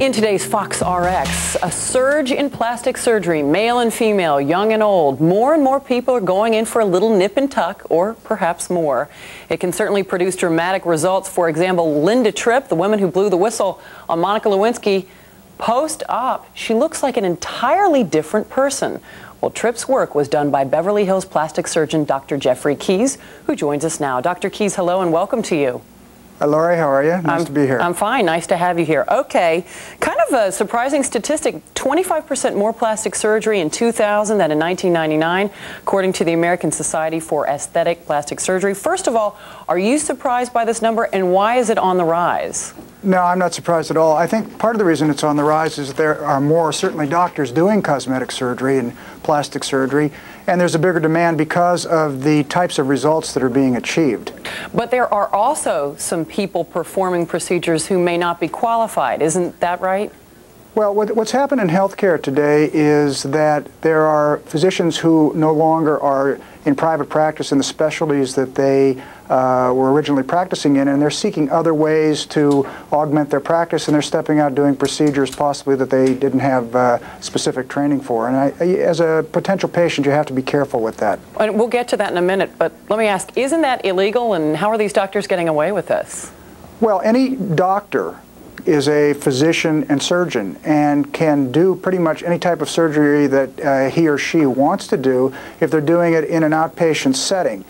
In today's Fox RX, a surge in plastic surgery, male and female, young and old. More and more people are going in for a little nip and tuck, or perhaps more. It can certainly produce dramatic results. For example, Linda Tripp, the woman who blew the whistle on Monica Lewinsky, post-op, she looks like an entirely different person. Well, Tripp's work was done by Beverly Hills plastic surgeon Dr. Geoffrey Keys, who joins us now. Dr. Keys, hello and welcome to you. Hi, Lori, how are you? Nice to be here. I'm fine. Nice to have you here. Okay, kind of a surprising statistic, 25% more plastic surgery in 2000 than in 1999, according to the American Society for Aesthetic Plastic Surgery. First of all, are you surprised by this number, and why is it on the rise? No, I'm not surprised at all. I think part of the reason it's on the rise is that there are more, certainly, doctors doing cosmetic surgery and plastic surgery, and there's a bigger demand because of the types of results that are being achieved. But there are also some people performing procedures who may not be qualified. Isn't that right? Well, what's happened in healthcare today is that there are physicians who no longer are in private practice in the specialties that they were originally practicing in, and they're seeking other ways to augment their practice, and they're stepping out doing procedures possibly that they didn't have specific training for. And as a potential patient, you have to be careful with that. And we'll get to that in a minute, but let me ask, isn't that illegal, and how are these doctors getting away with this? Well, any doctor is a physician and surgeon and can do pretty much any type of surgery that he or she wants to do if they're doing it in an outpatient setting.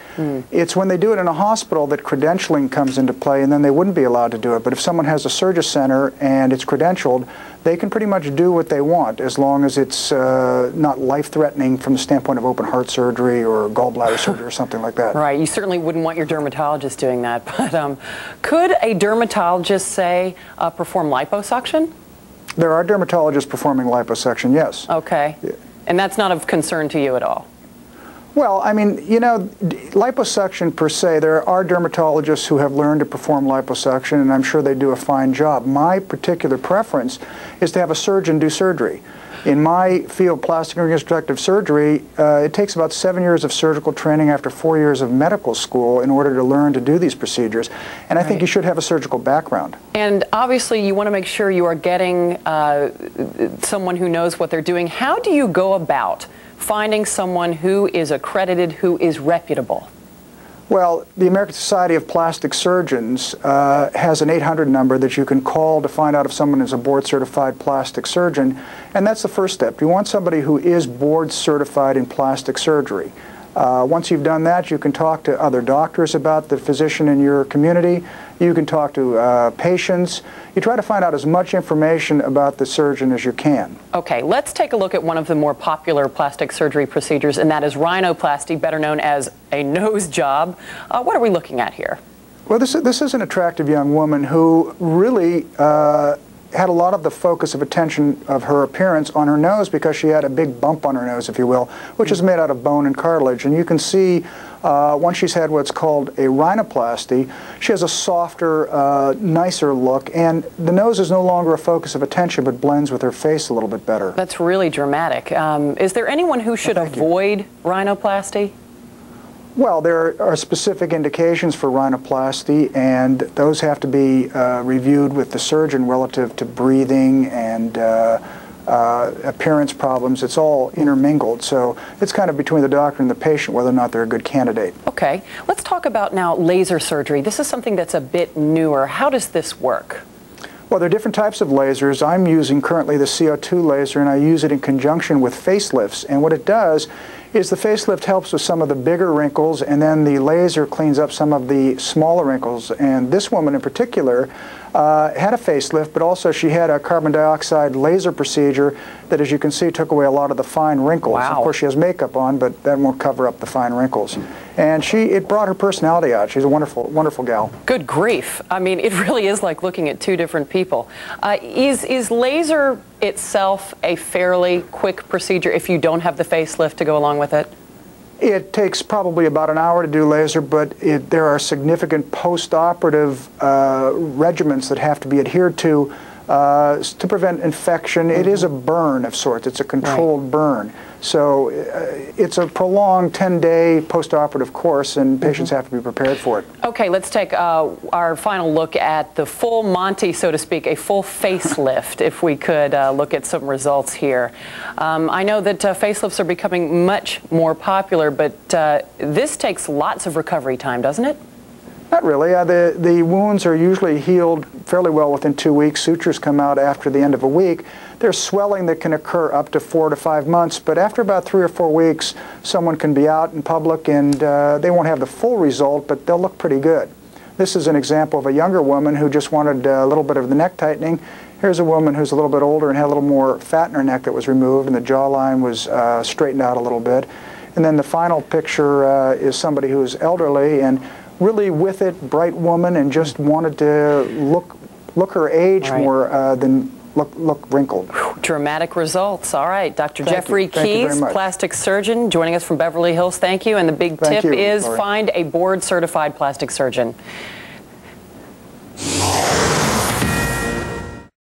It's when they do it in a hospital that credentialing comes into play, and then they wouldn't be allowed to do it. But if someone has a surgery center and it's credentialed, they can pretty much do what they want as long as it's not life-threatening from the standpoint of open heart surgery or gallbladder surgery or something like that. Right. You certainly wouldn't want your dermatologist doing that. But could a dermatologist, say, perform liposuction? There are dermatologists performing liposuction, yes. Okay. And that's not of concern to you at all? Well, I mean, you know, liposuction per se, there are dermatologists who have learned to perform liposuction, and I'm sure they do a fine job. My particular preference is to have a surgeon do surgery. In my field, plastic and reconstructive surgery, it takes about 7 years of surgical training after 4 years of medical school in order to learn to do these procedures. And I think you should have a surgical background. And obviously, you want to make sure you are getting someone who knows what they're doing. How do you go about finding someone who is accredited, who is reputable? Well, the American Society of Plastic Surgeons has an 800 number that you can call to find out if someone is a board-certified plastic surgeon, and that's the first step. You want somebody who is board-certified in plastic surgery. Once you've done that, you can talk to other doctors about the physician in your community. You can talk to patients. You try to find out as much information about the surgeon as you can. Okay, let's take a look at one of the more popular plastic surgery procedures, and that is rhinoplasty, better known as a nose job. What are we looking at here? Well, this is an attractive young woman who really had a lot of the focus of attention of her appearance on her nose because she had a big bump on her nose, if you will, which is made out of bone and cartilage. And you can see once she's had what's called a rhinoplasty, she has a softer, nicer look, and the nose is no longer a focus of attention but blends with her face a little bit better. That's really dramatic. Is there anyone who should avoid rhinoplasty? Well, there are specific indications for rhinoplasty, and those have to be reviewed with the surgeon relative to breathing and appearance problems. It's all intermingled, so it's kind of between the doctor and the patient whether or not they're a good candidate. Okay, let's talk about now laser surgery. This is something that's a bit newer. How does this work? Well, there are different types of lasers. I'm using currently the CO2 laser, and I use it in conjunction with facelifts. And what it does is the facelift helps with some of the bigger wrinkles, and then the laser cleans up some of the smaller wrinkles. And this woman in particular had a facelift, but also she had a carbon dioxide laser procedure that, as you can see, took away a lot of the fine wrinkles. Wow. Of course, she has makeup on, but that won't cover up the fine wrinkles. And it brought her personality out. She's a wonderful, wonderful gal. Good grief. I mean, it really is like looking at two different people. Is laser itself a fairly quick procedure if you don't have the facelift to go along with it? It takes probably about an hour to do laser, but there are significant post-operative regimens that have to be adhered to prevent infection. It is a burn of sorts. It's a controlled burn. So it's a prolonged 10-day post-operative course, and patients have to be prepared for it. Okay, let's take our final look at the full Monty, so to speak, a full facelift, if we could look at some results here. I know that facelifts are becoming much more popular, but this takes lots of recovery time, doesn't it? Not really. The wounds are usually healed fairly well within 2 weeks. Sutures come out after the end of a week. There's swelling that can occur up to 4 to 5 months, but after about 3 or 4 weeks, someone can be out in public and they won't have the full result, but they'll look pretty good. This is an example of a younger woman who just wanted a little bit of the neck tightening. Here's a woman who's a little bit older and had a little more fat in her neck that was removed, and the jawline was straightened out a little bit. And then the final picture is somebody who's elderly and really with it, bright woman, and just wanted to look her age more than look wrinkled. Dramatic results. All right, Dr. Geoffrey Keys, plastic surgeon, joining us from Beverly Hills. Thank you. And the big tip is find a board-certified plastic surgeon.